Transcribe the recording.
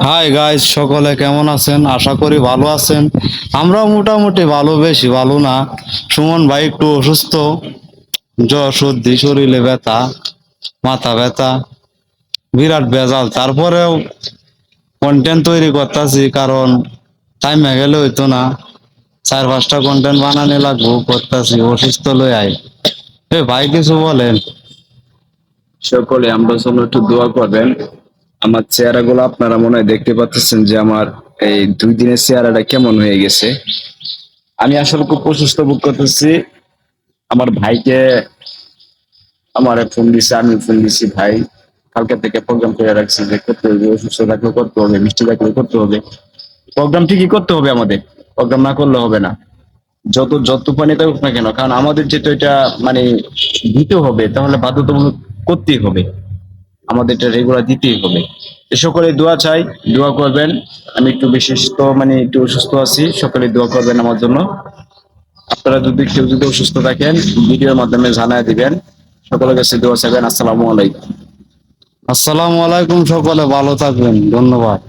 Hi guys, সকলে কেমন আছেন? আশা করি ভালো আছেন। আমরা মোটামুটি ভালো, বেশি ভালো না। সুমন ভাই একটু অসুস্থ, জ্বর সর্দি, শরীরে ব্যথা, মাথা ব্যথা, বিরাট ভেজাল। তারপরেও কন্টেন্ট তৈরি করতেছি, কারণ টাইম গেলে হইতো না। 4-5টা কন্টেন্ট বানানো লাগবো, করতেছি। অসুস্থ লই আই। ভাই কিছু বলেন। সকলে আমরা জন্য একটু দোয়া করবেন। আমার চেহারাগুলো আপনারা মনে হয় দেখতে পাচ্ছেন যে আমার এই 2 দিনের চেহারাটা কেমন হয়ে গেছে। আমি আসলে খুব অসুস্থ বোধ করতেছি। আমার ভাইকে আমার ফোন দিছে, আমি ফোন দিছি। ভাই কালকে থেকে প্রোগ্রাম করে রাখছি যে করতে হবে, অসুস্থ থাকলে করতে হবে, মিষ্টি থাকলে করতে হবে। প্রোগ্রাম ঠিকই করতে হবে, আমাদের প্রোগ্রাম না করলে হবে না। যত যত পানি থাকুক না কেন, কারণ আমাদের যেটা এটা মানে দিতে হবে, তাহলে বাধ্যতামূলক করতেই হবে। আমাদের এটা রেগুলার দিতেই হবে। তো সকলে দোয়া চাই, দোয়া করবেন। আমি একটু বিশেষত একটু অসুস্থ আছি, সকলে দোয়া করবেন আমার জন্য। আপনারা যদি কেউ যদি অসুস্থ থাকেন, ভিডিওর মাধ্যমে জানায় দিবেন। সকলের কাছে দোয়া চাইবেন। আসসালামু আলাইকুম। আসসালামু আলাইকুম, সকলে ভালো থাকবেন, ধন্যবাদ।